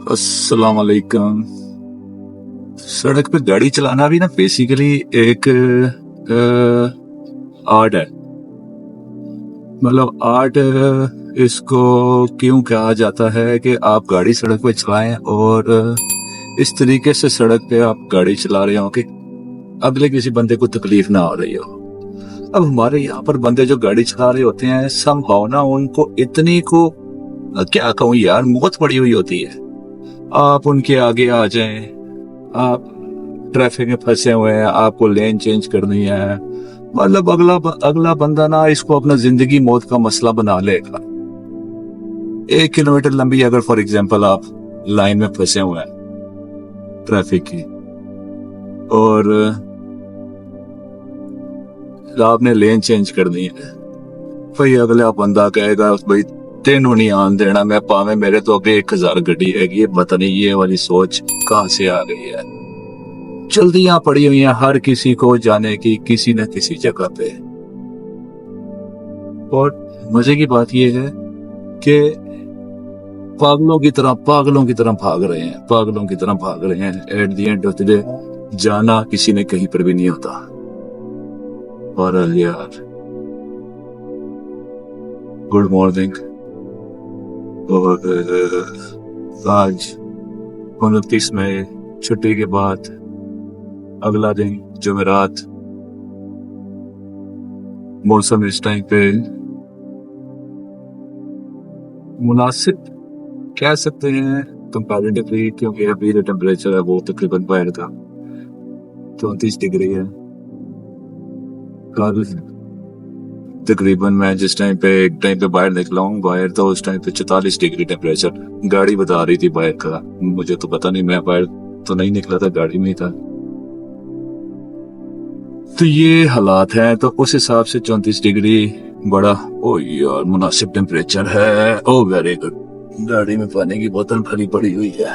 अस्सलाम वालेकुम। सड़क पे गाड़ी चलाना भी ना बेसिकली एक आर्ट है। मतलब आर्ट इसको क्यों कहा जाता है कि आप गाड़ी सड़क पे चलाएं और इस तरीके से सड़क पे आप गाड़ी चला रहे हो कि अगले किसी बंदे को तकलीफ ना हो रही हो। अब हमारे यहाँ पर बंदे जो गाड़ी चला रहे होते हैं समहाउ ना उनको इतनी को क्या कहूँ यार मौत पड़ी हुई होती है। आप उनके आगे आ जाएं, आप ट्रैफिक में फंसे हुए हैं, आपको लेन चेंज करनी है। मतलब अगला अगला बंदा ना इसको अपना जिंदगी मौत का मसला बना लेगा। 1 किलोमीटर लंबी अगर फॉर एग्जांपल आप लाइन में फंसे हुए हैं ट्रैफिक की और आपने लेन चेंज करनी है, भाई अगला बंदा कहेगा भाई तेनों नहीं आन देना, मैं पावे मेरे तो अगे 1000 गड्डी है। ये पता नहीं ये वाली सोच कहां से आ गई है। जल्दियां पड़ी हुई हैं हर किसी को जाने की किसी न किसी जगह पे। और मजे की बात यह है कि पागलों की तरह भाग रहे हैं at the end of the day जाना किसी ने कहीं पर भी नहीं होता। और यार गुड मॉर्निंग। और आज 29 मई छुट्टी के बाद अगला दिन जुमेरात। मौसम इस टाइम पे मुनासिब कह सकते हैं कंपैरेटिवली, क्योंकि अभी जो टेम्परेचर है वो तकरीबन बाहर का 34 डिग्री है। कल तकरीबन मैं जिस टाइम पे बाहर निकला हूँ बाहर तो उस टाइम पे 44 डिग्री टेम्परेचर गाड़ी बता रही थी बाहर का। मुझे तो पता नहीं, मैं बाहर तो नहीं निकला था, गाड़ी में ही था। तो ये हालात हैं, तो उस हिसाब से 34 डिग्री बड़ा ओ यार मुनासिब टेम्परेचर है। ओ वेरी गुड। गाड़ी में पानी की बोतल भरी पड़ी हुई है।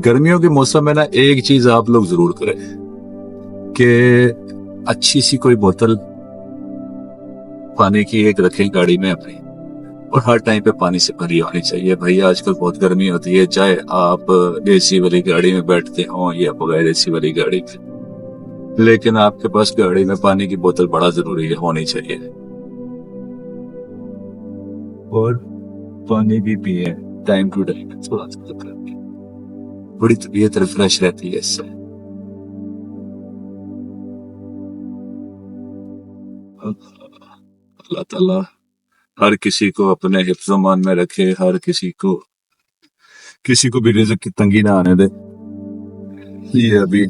गर्मियों के मौसम में ना एक चीज आप लोग जरूर करें कि अच्छी सी कोई बोतल पानी की एक रखें गाड़ी में अपनी, और हर टाइम पे पानी से भरी होनी चाहिए। भाई आजकल बहुत गर्मी होती है, चाहे आप एसी वाली गाड़ी में बैठते हो या बगैर एसी वाली गाड़ी में, लेकिन आपके पास गाड़ी में पानी की बोतल बड़ा जरूरी है, होनी चाहिए। और पानी भी पिए टाइम टू टाइम, थोड़ा सा बड़ी तबीयत रिफ्रेश रहती है इससे। अल्लाह ताला हर किसी को अपने हिफ्ज़-ओ-मान में रखे, हर किसी को भी रिज़्क की तंगी ना आने दे। ये अभी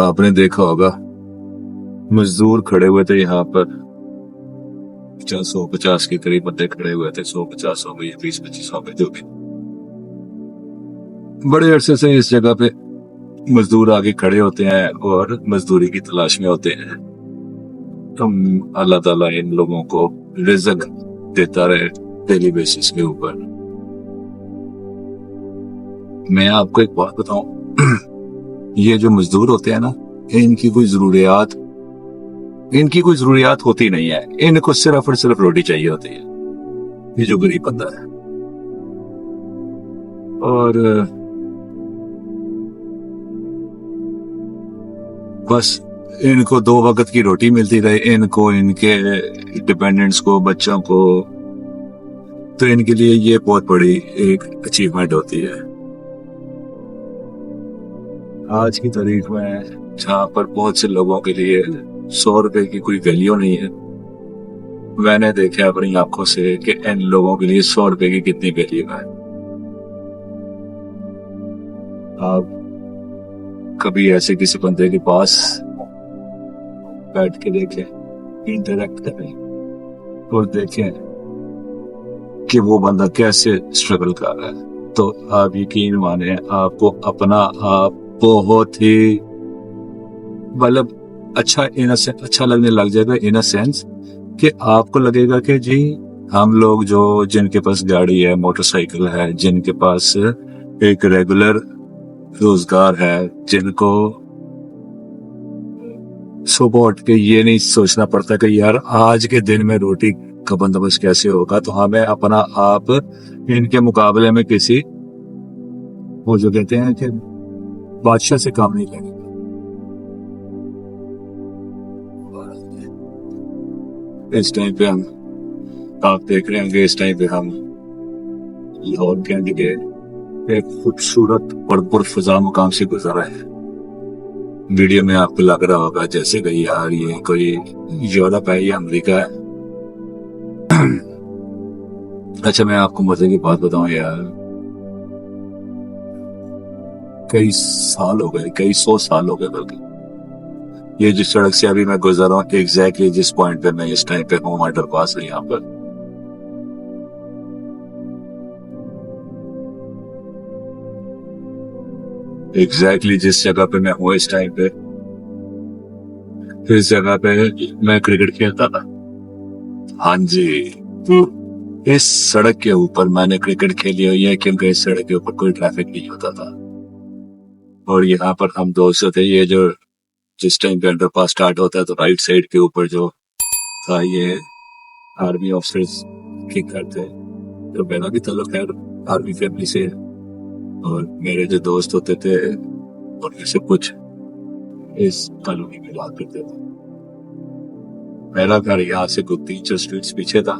आपने देखा होगा मजदूर खड़े हुए थे यहाँ पर 150 के करीब बंदे खड़े हुए थे, 150 हो गए 20-25 हो गए जो भी। बड़े अरसे से इस जगह पे मजदूर आगे खड़े होते हैं और मजदूरी की तलाश में होते हैं। तुम अल्लाह ताला इन लोगों को रिज़्क देता रहे डेली बेसिस के ऊपर। मैं आपको एक बात बताऊं, ये जो मजदूर होते हैं ना इनकी कोई जरूरियात होती नहीं है। इनको सिर्फ और सिर्फ रोटी चाहिए होती है, ये जो गरीब बंदा है। और बस इनको 2 वक्त की रोटी मिलती रहे, इनको, इनके डिपेंडेंट्स को, बच्चों को, तो इनके लिए ये बहुत बड़ी एक अचीवमेंट होती है। आज की तारीख में जहाँ पर बहुत से लोगों के लिए 100 रुपए की कोई वैल्यू नहीं है, मैंने देखा अपनी आंखों से कि इन लोगों के लिए 100 रुपए की कितनी वैल्यू है। आप कभी ऐसे किसी बंदे के पास बैठ के देखें, इंटरेक्ट करें और देखें कि वो बंदा कैसे स्ट्रगल कर रहा है, तो आप यकीन माने आपको अपना आप बहुत ही मतलब अच्छा लगने लग जाएगा। इन अ सेंस कि आपको लगेगा कि जी हम लोग जो जिनके पास गाड़ी है, मोटरसाइकिल है, जिनके पास एक रेगुलर रोजगार है, जिनको सुबह उठ के ये नहीं सोचना पड़ता कि यार आज के दिन में रोटी का बंदोबस्त कैसे होगा, तो हमें अपना आप इनके मुकाबले में किसी, वो जो कहते हैं कि बादशाह से काम नहीं लेंगे। इस टाइम पे हम, आप देख रहे होंगे, इस टाइम पे हम लाहौर कैंट के एक खूबसूरत और पुरफिजा मुकाम से गुजर रहे हैं। वीडियो में आपको लग रहा होगा जैसे कि यार ये कोई यूरोप है या अमेरिका है। अच्छा, मैं आपको मजे की बात बताऊं यार, कई साल हो गए, कई 100 साल हो गए बल्कि, ये जिस सड़क से अभी मैं गुजर रहा हूँ, एग्जैक्टली जिस पॉइंट पे मैं इस टाइम पे हूँ, अंडरपास है यहाँ पर, एग्जैक्टली जिस जगह पे मैं हूँ इस टाइम पे, इस जगह पे मैं क्रिकेट खेलता था। हाँ जी, इस सड़क के ऊपर मैंने क्रिकेट खेली हुई है, क्योंकि इस सड़क के ऊपर कोई ट्रैफिक नहीं होता था। और यहाँ पर हम दोस्त थे, ये जो जिस टाइम पे अंडरपास स्टार्ट होता है तो राइट साइड के ऊपर जो था, ये आर्मी ऑफिसर्स के घर थे। तो मेरा भी ताल्लुक है आर्मी फैमिली से, और मेरे जो दोस्त होते थे उनमें से कुछ इस कॉलोनी में रहा करते थे। मेरा घर यहाँ से कुछ 3-4 स्ट्रीट्स पीछे था।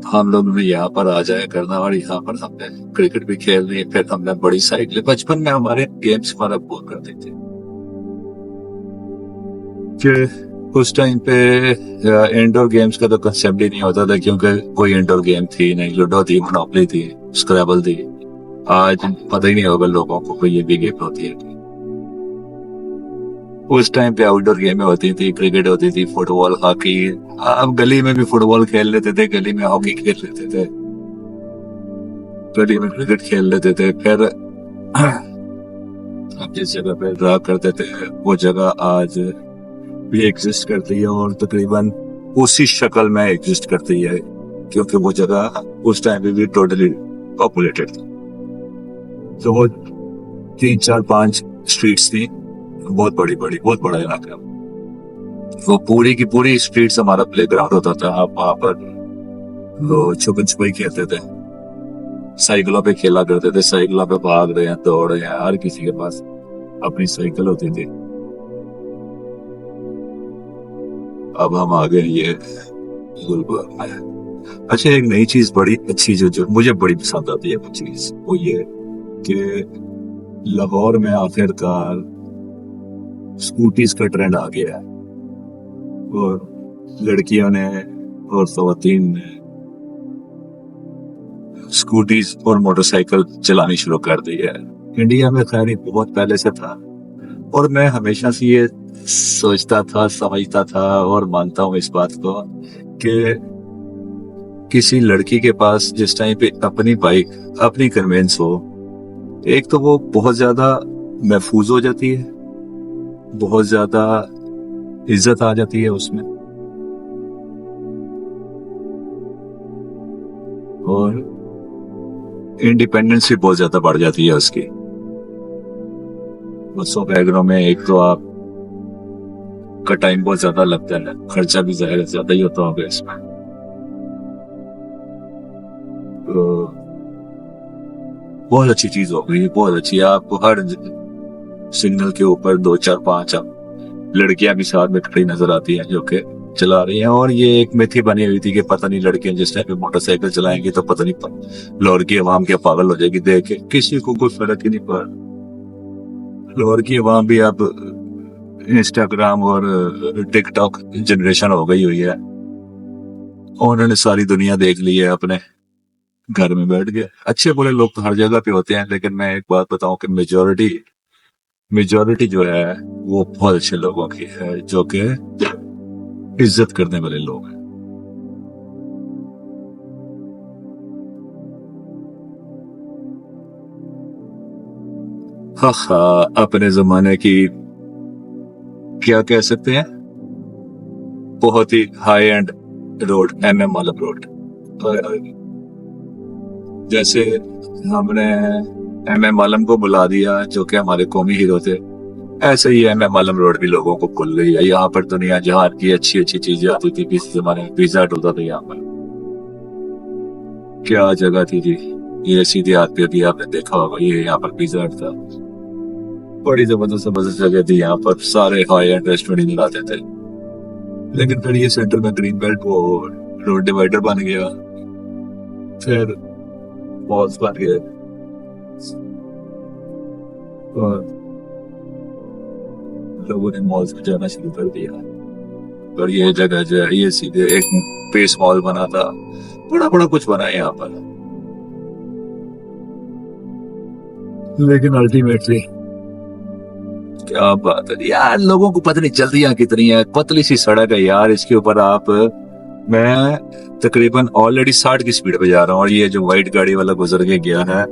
हम लोग ने यहाँ पर आ जाया करना, और यहाँ पर हमने क्रिकेट भी खेल ली। फिर हमने बड़ी साइकिल, बचपन में हमारे गेम्स हमारा बहुत करते थे कि उस टाइम पे इंडोर गेम्स का तो कंसेप्ट ही नहीं होता था, क्योंकि कोई इंडोर गेम थी नहीं। लूडो थी, मोनोपोली थी, स्क्रैबल थी। आज पता ही नहीं होगा लोगों को कोई ये भी गेम होती है। उस टाइम पे आउटडोर गेमें होती थी, क्रिकेट होती थी, फुटबॉल, हॉकी। अब गली में भी फुटबॉल खेल लेते थे, गली में हॉकी खेल लेते थे, गली में क्रिकेट खेल लेते थे। फिर हम जिस जगह पे रहा करते थे वो जगह आज भी एग्जिस्ट करती है, और तकरीबन उसी शक्ल में एग्जिस्ट करती है, क्योंकि वो जगह उस टाइम पे भी टोटली पॉपुलेटेड थी। तो वो 3-4-5 स्ट्रीट्स थी, बहुत बड़ी बड़ी, बहुत बड़ा इलाका। वो पूरी की पूरी स्ट्रीट्स हमारा प्ले ग्राउंड होता था। आप वहां पर वो छुपन छुपाई खेलते थे, साइकिलों पे खेला करते थे, साइकिलों पे भाग रहे हैं, दौड़ रहे हैं, हर किसी के पास अपनी साइकिल होती थी। अब हम आ गए ये गुलबर्ग में। अच्छा, एक नई चीज बड़ी अच्छी जो मुझे बड़ी पसंद आती है, वो चीज वो ये कि लाहौर में आखिरकार स्कूटीज का ट्रेंड आ गया है, और लड़कियों ने और खवातीन ने स्कूटीज और मोटरसाइकिल चलानी शुरू कर दी है। इंडिया में खैर ये बहुत पहले से था, और मैं हमेशा से ये सोचता था, समझता था और मानता हूँ इस बात को कि किसी लड़की के पास जिस टाइम पे अपनी बाइक, अपनी कन्वेंस हो, एक तो वो बहुत ज्यादा महफूज हो जाती है, बहुत ज्यादा इज्जत आ जाती है उसमें, और इंडिपेंडेंस भी बहुत ज्यादा बढ़ जाती है उसकी। बसों वैगनों में एक तो आप का टाइम बहुत ज्यादा लगता है, खर्चा भी ज्यादा ही होता होगा इसमें। तो बहुत अच्छी चीज हो गई, बहुत अच्छी। आपको हर सिग्नल के ऊपर 2-4-5 लड़कियां भी साथ में खड़ी नजर आती हैं जो कि चला रही हैं। और ये एक मिथी बनी हुई थी कि पता नहीं लड़कियां जिस टाइम पे मोटरसाइकिल चलाएंगी तो पता नहीं लाहौर की अवाम क्या पागल हो जाएगी देख के। किसी को कोई फर्क ही नहीं पड़ा। लाहौर की अवाम भी अब इंस्टाग्राम और टिकटॉक जनरेशन हो गई हुई है, उन्होंने सारी दुनिया देख ली है, अपने घर में बैठ गए। अच्छे बुरे लोग तो हर जगह पे होते हैं, लेकिन मैं एक बात बताऊं कि मेजोरिटी जो है वो बहुत अच्छे लोगों की है, जो कि इज्जत करने वाले लोग हैं। हाँ, अपने जमाने की क्या कह सकते हैं, बहुत ही high end road, MM Alam road. जैसे हमने MM आलम को बुला दिया, जो कि हमारे कौमी हीरो थे, ऐसे ही है, मैं मालम रोड भी लोगों को भूल गई है। यहाँ पर दुनिया जहान की अच्छी अच्छी चीजें आती थी, किसी जमाने में पिज्जा होता था यहाँ पर। क्या जगह थी जी। ये सीधे हाथ पे भी आपने देखा होगा, ये यहाँ पर पिज्जा हट था। बड़ी जबरदस्त जबरदस्त जगह थी यहाँ पर, सारे हाई एंड रेस्टोरेंट मिलाते थे। लेकिन फिर ये सेंटर में ग्रीन बेल्ट वो रोड डिवाइडर बन गया, फिर मॉल्स बन गए और लोगों ने मॉल्स में जाना शुरू कर दिया। और ये जगह जो है ये सीधे एक पेस मॉल बना था, बड़ा बड़ा कुछ बना है यहाँ पर। लेकिन अल्टीमेटली क्या बात है यार, लोगों को पता नहीं जल्दियां कितनी है। पतली सी सड़क है यार, इसके ऊपर आप, मैं तकरीबन ऑलरेडी 60 की स्पीड पे जा रहा हूँ और ये जो व्हाइट गाड़ी वाला गुजर के गया है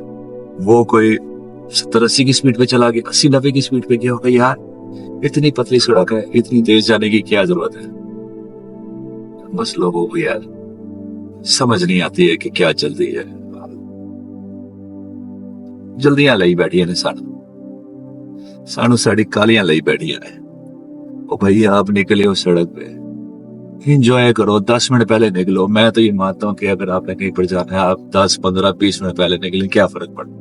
वो कोई 70-80 की स्पीड पे चला गया, 80-90 की स्पीड पे गया होगा यार। इतनी पतली सड़क है, इतनी तेज जाने की क्या जरूरत है। बस लोगों को यार समझ नहीं आती है कि क्या जल्दी है। जल्दियां लाई बैठी है सानू साड़ी कालियां लाई बैठी है। ओ भाई आप निकले हो सड़क पे, इंजॉय करो। 10 मिनट पहले निकलो। मैं तो ये मानता हूँ कि अगर आपने कहीं पर जाना है, आप 10-15-20 मिनट पहले निकलें, क्या फर्क पड़ता है।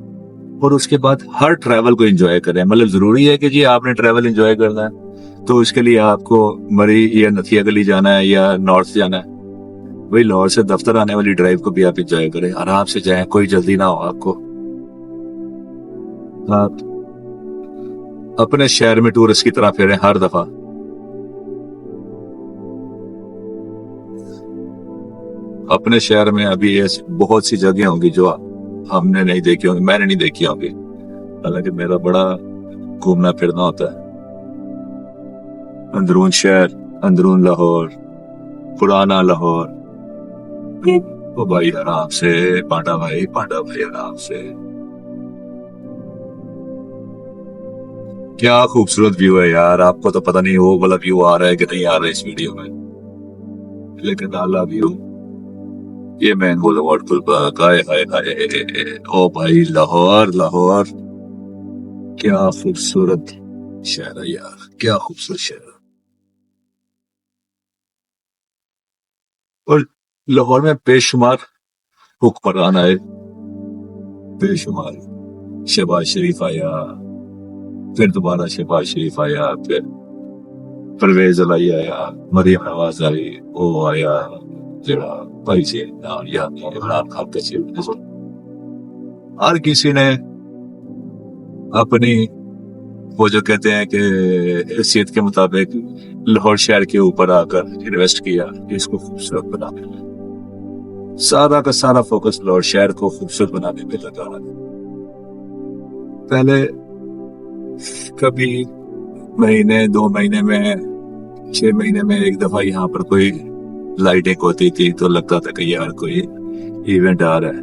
और उसके बाद हर ट्रैवल को एंजॉय करें। मतलब जरूरी है कि जी आपने ट्रैवल एंजॉय करना है तो उसके लिए आपको मरी या नथिया गली जाना है या नॉर्थ जाना है, वही लाहौर से दफ्तर आने वाली ड्राइव को भी आप एंजॉय करें, आराम से जाएं, कोई जल्दी ना हो आपको। आप अपने शहर में टूरिस्ट की तरह फिरें हर दफा। अपने शहर में अभी ऐसी बहुत सी जगह होंगी जो हमने नहीं देखी होंगी, मैंने नहीं देखी होंगी। हालांकि मेरा बड़ा घूमना फिरना होता है अंदरून शहर, अंदरून लाहौर, पुराना लाहौर। ओ भाई आराम से, पांडा भाई आराम से। क्या खूबसूरत व्यू है यार, आपको तो पता नहीं वो वाला व्यू आ रहा है कि नहीं आ रहा है इस वीडियो में, लेकिन आला व्यू। ये मैन बोulevard गुलबर्ग, हाय हाय हाय। ओ भाई लाहौर, लाहौर क्या खूबसूरत शहर है यार, क्या खूबसूरत शहर है। और लाहौर में बेशुमार हुक्मरान आए, बेशुमार। शहबाज शरीफ आया, फिर दोबारा शहबाज शरीफ आया, फिर परवेज अलाई आया, मरियम नवाज आई, वो आया जरा भाई से इमरान खान का चीफ। हर किसी ने अपनी वो जो कहते हैं कि हैसियत के मुताबिक लाहौर शहर के ऊपर आकर इन्वेस्ट किया, इसको खूबसूरत बनाने में। सारा का सारा फोकस लाहौर शहर को खूबसूरत बनाने में लगा है। पहले कभी महीने 2 महीने में 6 महीने में एक दफा यहाँ पर कोई लाइटिंग होती थी तो लगता था कि यार कोई इवेंट आ रहा है।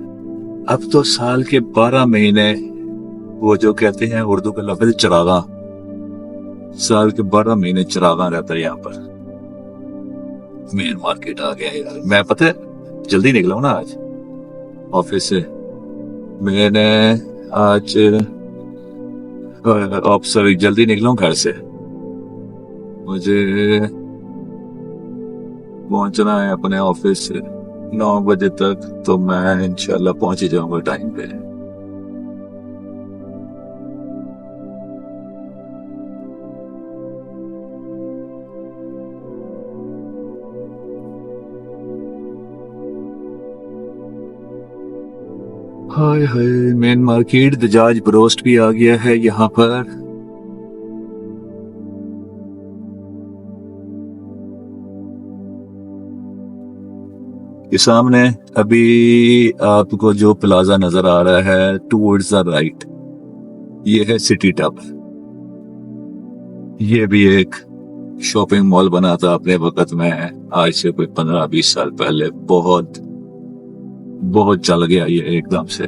अब तो साल के 12 महीने, वो जो कहते हैं उर्दू का लफ्ज चरागा, साल के 12 महीने चरागा रहता है यहाँ पर। मेन मार्केट आ गया यार। मैं पता है जल्दी निकला हूं ना आज ऑफिस से। मैंने आज ऑफिस जल्दी निकला हूं घर से। मुझे पहुंचना है अपने ऑफिस से 9 बजे तक, तो मैं इंशाल्लाह पहुंच ही जाऊंगा टाइम पे। हाय हाय, मेन मार्केट दजाज ब्रोस्ट भी आ गया है यहाँ पर। ये सामने अभी आपको जो प्लाजा नजर आ रहा है टूवर्ड्स द राइट, ये है सिटी टब। ये भी एक शॉपिंग मॉल बना था अपने वक्त में, आज से कोई 15-20 साल पहले। बहुत बहुत चल गया ये एकदम से,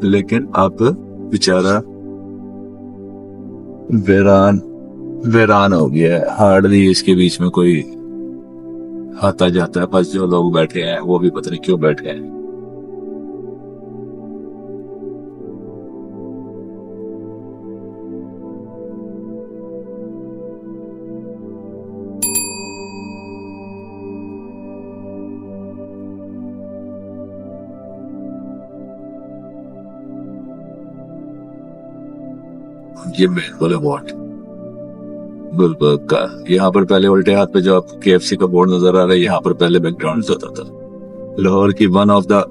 लेकिन अब बेचारा वीरान वीरान हो गया है। हार्डली इसके बीच में कोई आता जाता है, बस जो लोग बैठे हैं वो भी पता नहीं क्यों बैठे हैं। ये मेन बोले वॉट गुलबर्ग का। यहाँ पर पहले उल्टे हाथ पे जो आपको KFC का बोर्ड नजर आ रहा है, यहाँ पर पहले मैकडॉनल्ड्स होता था। लाहौर की वन ऑफ द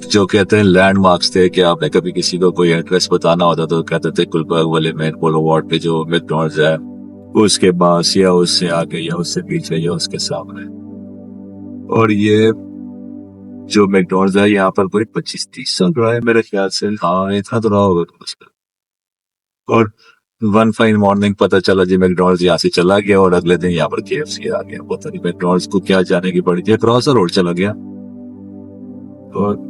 जो कहते हैं लैंडमार्क्स थे कि आपने कभी किसी को कोई एड्रेस बताना होता तो कहते थे गुलबर्ग वाले मेन बोulevard पे जो मैकडॉनल्ड्स है उसके पास या उससे आगे या उससे पीछे या उसके सामने। और ये जो मैकडॉनल्ड्स है यहाँ पर कोई 25-30 साल रहा है मेरे ख्याल से। हाँ, इतना तो रहा होगा कम से कम। और वन फाइन मॉर्निंग पता चला जी मैकडॉनल्ड्स यहाँ से चला गया और अगले दिन यहाँ पर KFC आ गया। पता नहीं मैकडॉनल्ड्स को क्या जाने की पड़ी थी, क्रॉस रोड चला गया। और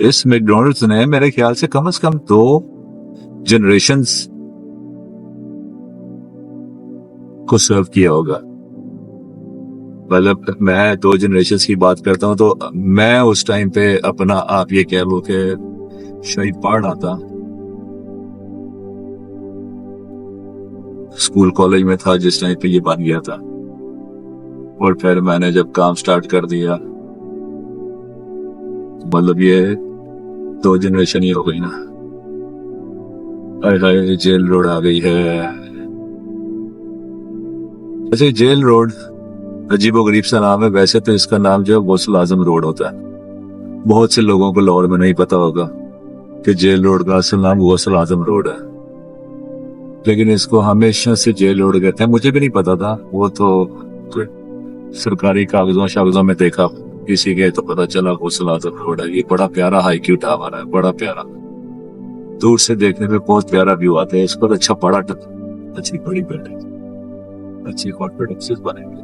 इस मैकडॉनल्ड्स ने मेरे ख्याल से कम 2 जनरेशंस को सर्व किया होगा। मतलब मैं 2 जनरेशंस की बात करता हूँ तो मैं उस टाइम पे अपना आप ये कह लो कि शायद पढ़ रहा था, स्कूल कॉलेज में था जिस टाइम पे ये बन गया था। और फिर मैंने जब काम स्टार्ट कर दिया, मतलब ये 2 जनरेशन ही हो गई ना। अरे जेल रोड आ गई है। अच्छा, जेल रोड अजीबोगरीब सा नाम है। वैसे तो इसका नाम जो है गौसल आजम रोड होता है। बहुत से लोगों को लाहौर में नहीं पता होगा कि जेल रोड का असल नाम गौसल आजम रोड है, लेकिन इसको हमेशा से जेल रोड कहते हैं। मुझे भी नहीं पता था, वो तो सरकारी कागजों में देखा किसी के तो पता चला गौसल आजम रोड है। ये बड़ा प्यारा हाईक्यू टावर है, बड़ा प्यारा, दूर से देखने में बहुत प्यारा व्यू आता है। इस पर अच्छा बड़ा अच्छी बड़ी बिल्डिंग, अच्छी कॉर्पोरेट बनेंगे।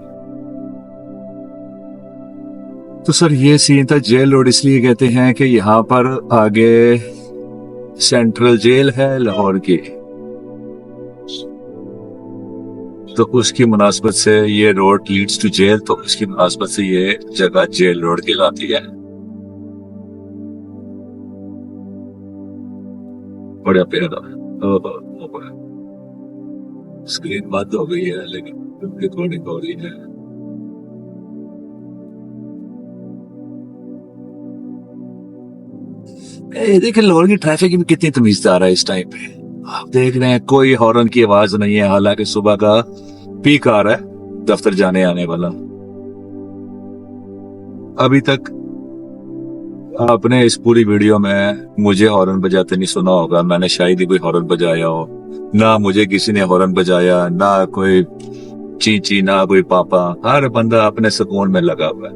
तो सर ये सीन था। जेल रोड इसलिए कहते हैं कि यहाँ पर आगे सेंट्रल जेल है लाहौर की, तो उसकी मुनासबत से ये रोड लीड्स टू जेल, तो उसकी मुनासबत से ये जगह जेल रोड कहलाती है। बड़ा प्यारा। स्क्रीन बंद हो गई है लेकिन रिकॉर्डिंग हो रही है। देखिए लाहौर की ट्रैफिक भी कितनी तमीजदार है इस टाइम पे। आप देख रहे हैं कोई हॉर्न की आवाज नहीं है, हालांकि सुबह का पीक आ रहा है दफ्तर जाने आने वाला। अभी तक आपने इस पूरी वीडियो में मुझे हॉर्न बजाते नहीं सुना होगा। मैंने शायद ही कोई हॉर्न बजाया हो, ना मुझे किसी ने हॉर्न बजाया, ना कोई चींची, ना कोई पापा। हर बंदा अपने सुकून में लगा हुआ है।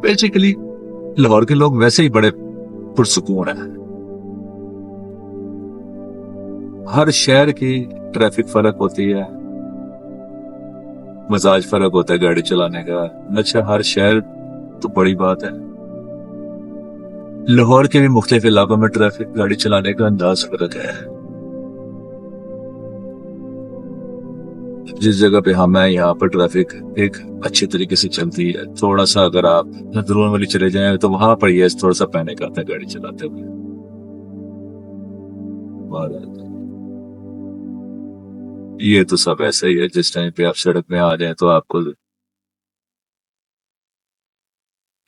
बेसिकली लाहौर के लोग वैसे ही बड़े पुरसुकून है। हर शहर की ट्रैफिक फर्क होती है, मजाज फर्क होता है गाड़ी चलाने का। अच्छा, हर शहर तो बड़ी बात है, लाहौर के भी मुख्तलिफ इलाकों में ट्रैफिक गाड़ी चलाने का अंदाज फर्क है। जिस जगह पे हम हैं यहाँ पर ट्रैफिक एक अच्छे तरीके से चलती है। थोड़ा सा अगर आप नदरों वाली चले जाएं तो वहां पर ये थोड़ा सा पैनिक आता है गाड़ी चलाते हुए। ये तो सब ऐसा ही है, जिस टाइम पे आप सड़क में आ जाए तो आपको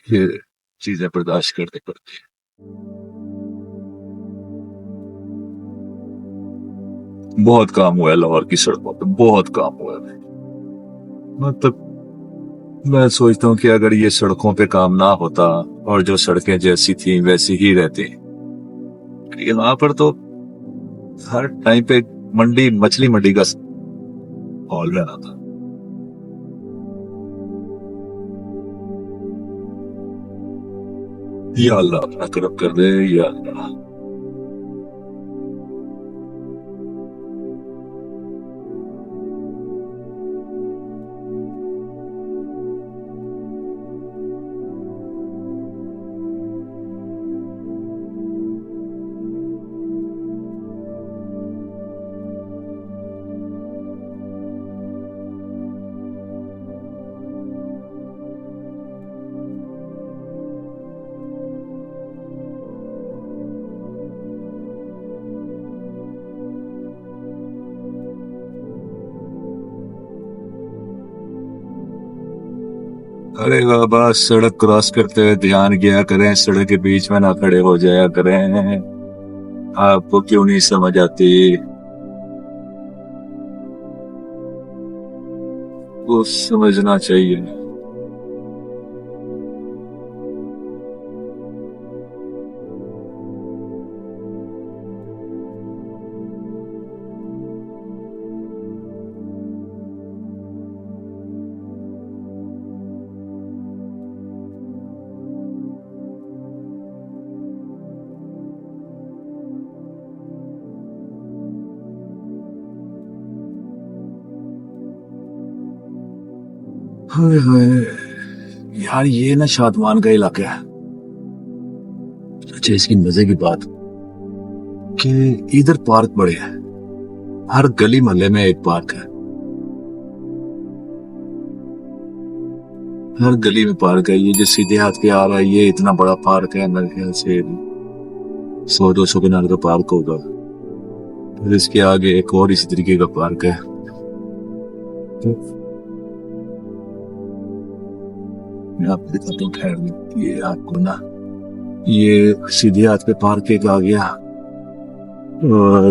ये चीजें बर्दाश्त करनी पड़ती है। बहुत काम हुआ है लाहौर की सड़कों पे, बहुत काम हुआ है। मतलब मैं सोचता हूँ कि अगर ये सड़कों पे काम ना होता और जो सड़कें जैसी थी वैसी ही रहती, यहाँ पर तो हर टाइम पे मंडी, मछली मंडी का हॉल रहना था। या अल्लाह अपना करम कर दे, या अल्लाह। अरे बाबा, सड़क क्रॉस करते हुए ध्यान किया करें, सड़क के बीच में ना खड़े हो जाया करें। आपको क्यों नहीं समझ आती? वो समझना चाहिए। हाय हाय, यार ये ना शादमान का इलाका है। अच्छा, इसकी मजे की बात कि इधर पार्क बड़े हैं। हर गली मोहल्ले में एक पार्क है। हर गली में पार्क है। ये जो सीधे हाथ पे आ रहा है, ये इतना बड़ा पार्क है, मेरे ख्याल से 100-200 किनारे का पार्क होगा। फिर इसके आगे एक और इसी तरीके का पार्क है। तो मैं आपको दिखाता हूँ। खैर, ये आपको ना, ये सीधे हाथ पे पार्क एक आ गया। और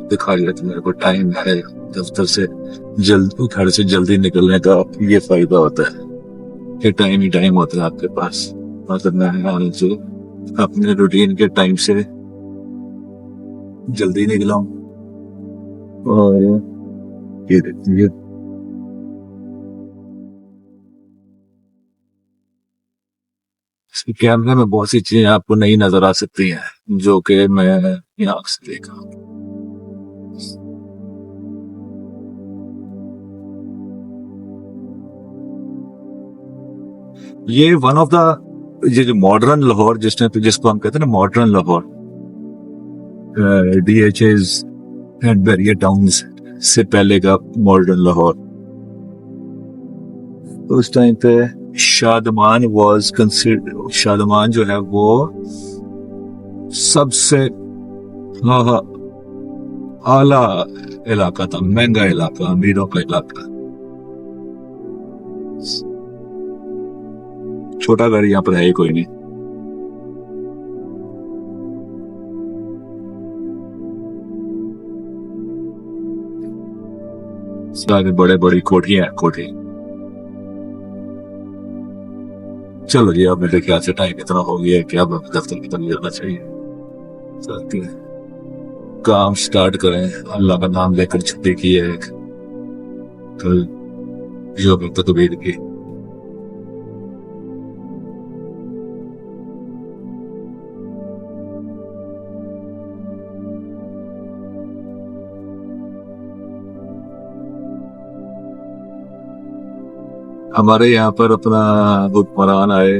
दिखा दिया तो मेरे को टाइम है दफ्तर से घर से जल्दी निकलने का। ये फायदा होता है कि टाइम ही टाइम होता है आपके पास। मतलब मैं जो अपने रूटीन के टाइम से जल्दी निकला हूँ। और ये देखिए, इसके कैमरे में बहुत सी चीजें आपको नहीं नजर आ सकती हैं जो कि मैं यहाँ से देखा। ये वन ऑफ द, ये जो मॉडर्न लाहौर जिसको हम कहते हैं ना modern Lahore, DHAs and barrier towns से पहले का मॉडर्न लाहौर। उस टाइम पे शादमान वाज कंसिडर, शादमान जो है वो सबसे हाँ हाँ आला इलाका था, महंगा इलाका, अमीरों का इलाका। छोटा घर यहाँ पर है ही कोई नहीं। सारे बड़े बड़ी कोठियां हैं, कोठी। चलो जी, अब मेरे ख्याल से टाइम इतना हो गया है कि अब हमें दफ्तर की तरफ जाना चाहिए। चलते हैं, काम स्टार्ट करें। अल्लाह का नाम लेकर छुट्टी की है एक, कल जो तकबीर की। हमारे यहाँ पर अपना हुक्मरान आए,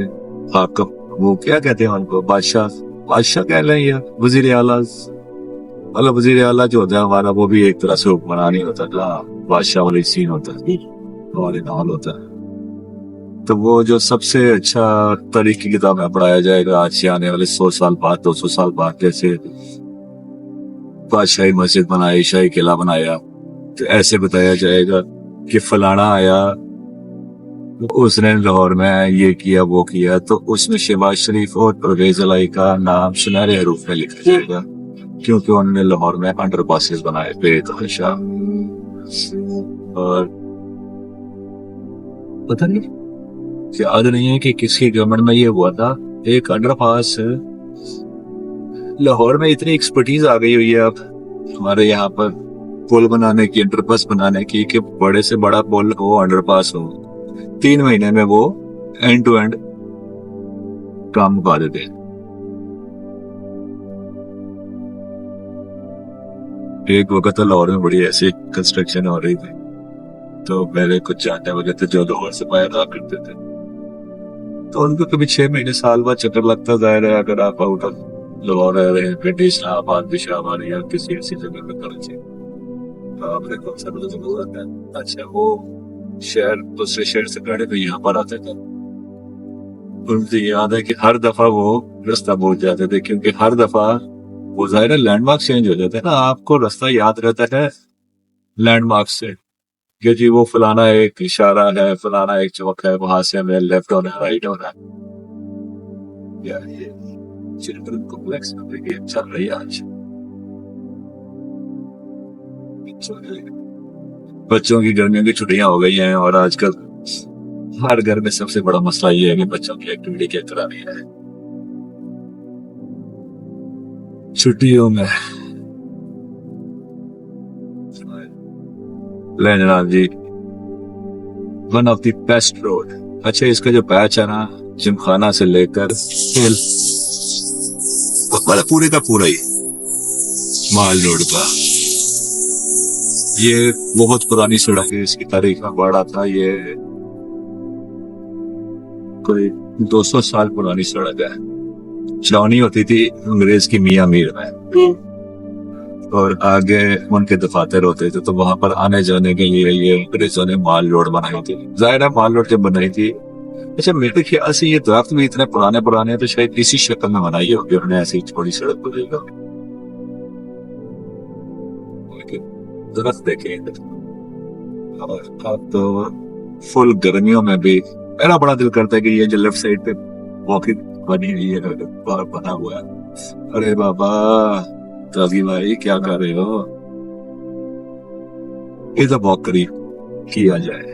हाकम, वो क्या कहते हैं उनको, बादशाह, बादशाह कह लें या वजीर आला। मतलब वजीर आला जो होता है हमारा, वो भी एक तरह से हुक्मरान ही होता है। बादशाह वाली सीन होता है, हमारे नाल होता है। तो वो जो सबसे अच्छा तारीख की किताब में पढ़ाया जाएगा आज से आने वाले 100 साल बाद, 200 साल बाद, जैसे बादशाही मस्जिद बनाई, शाही किला बनाया, तो ऐसे बताया जाएगा कि फलाना आया, उसने लाहौर में ये किया वो किया। तो उसमें शहबाज शरीफ और परवेज इलाही का नाम सुनहरे हरूफ में लिखा जाएगा, क्योंकि उन्होंने लाहौर में अंडर पासेस बनाए बेतहाशा। और पता नहीं, याद नहीं है कि किसकी गवर्नमेंट में ये हुआ था, एक अंडर पास। लाहौर में इतनी एक्सपर्टीज आ गई हुई है अब हमारे यहाँ पर पुल बनाने की, अंडरपास बनाने की, कि बड़े से बड़ा पुल हो, अंडरपास हो, 3 महीने में वो एंड टू एंड काम मुका देते हैं। एक वक्त तो लाहौर में बड़ी ऐसी कंस्ट्रक्शन हो रही थी, तो मेरे कुछ जानने वाले थे जो लाहौर से बाहर रहा करते थे, तो उनको कभी 6 महीने साल बाद चक्कर लगता। जाहिर है अगर आप आउट ऑफ लाहौर रह रहे हैं, पिंड इस्लामाबाद, पेशावर या किसी ऐसी जगह में कराची, तो आपने कौन सा जरूरत है। अच्छा, वो शहर दूसरे शहर से गाड़ी पे यहाँ पर आते थे, उनसे याद है कि हर दफा वो रास्ता भूल जाते थे, क्योंकि हर दफा वो जाहिर है लैंडमार्क चेंज हो जाते हैं ना, आपको रास्ता याद रहता है लैंडमार्क से, कि जी वो फलाना एक इशारा है, फलाना एक चौक है, वहां से हमें लेफ्ट होना है, राइट होना है। यार ये चिल्ड्रन कॉम्प्लेक्स में गेम चल रही है आज। बच्चों की गर्मियों की छुट्टियां हो गई हैं और आजकल हर घर में सबसे बड़ा मसला ये है कि बच्चों की एक्टिविटी क्या करानी है छुट्टियों में। ले जनाब जी, one of the best road. अच्छा, इसका जो पैच है ना, जिमखाना से लेकर हिल, मतलब पूरे का पूरा ही माल रोड का, ये बहुत पुरानी सड़क है। इसकी तारीख में बड़ा था, ये कोई 200 साल पुरानी सड़क है। चलौनी होती थी अंग्रेज की मियाँ मीर में, और आगे उनके दफातर होते थे, तो वहां पर आने जाने के लिए ये अंग्रेजों ने माल रोड बनाई थी। जाहिर है माल रोड जब बनाई थी, अच्छा मेरे ख्याल से ये दरख्त भी इतने पुराने पुराने हैं, तो शायद इसी शक्ल में बनाई होगी हमने, ऐसी छोटी सड़क को देखा। दरख्त देखे, और अब तो फुल गर्मियों में भी मेरा बड़ा दिल करता है कि ये जो लेफ्ट साइड पे वॉकिंग बनी हुई है, बार बना हुआ है, अरे बाबा तागी भाई क्या कर रहे हो, इधर वॉक करीब किया जाए।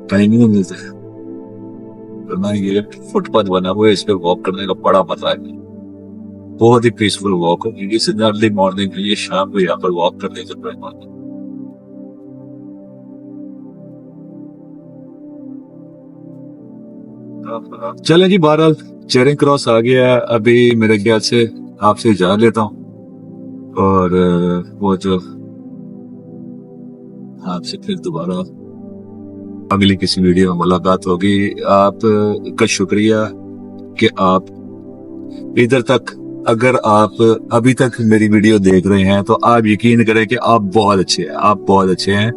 टाइम ही नहीं मिलता है, वरना ये फुटपाथ बना हुआ है, इस पे वॉक करने का बड़ा मजा है। बहुत ही पीसफुल वॉक होगी, जैसे अर्ली मॉर्निंग में, ये शाम को यहाँ पर वॉक करने की जरूरत है। चले जी, बहरहाल चेरिंग क्रॉस आ गया है, अभी मेरे ख्याल से आपसे इजाजत लेता हूँ, और वो जो आपसे फिर दोबारा अगली किसी वीडियो में मुलाकात होगी। आपका शुक्रिया कि आप इधर तक, अगर आप अभी तक मेरी वीडियो देख रहे हैं, तो आप यकीन करें कि आप बहुत अच्छे हैं, आप बहुत अच्छे हैं,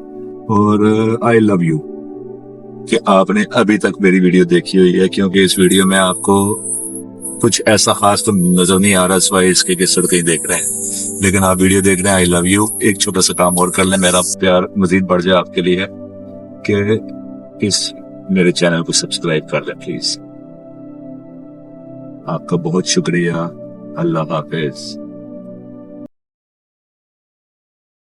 और आई लव यू कि आपने अभी तक मेरी वीडियो देखी हुई है, क्योंकि इस वीडियो में आपको कुछ ऐसा खास तो नजर नहीं आ रहा सिवाय इसके कि सड़कें देख रहे हैं, लेकिन आप वीडियो देख रहे हैं। I love you. एक छोटा सा काम और कर लें, मेरा प्यार मजीद बढ़ जाए आपके लिए, कि इस मेरे चैनल को सब्सक्राइब कर लें प्लीज। आपका बहुत शुक्रिया। अल्लाह हाफिज।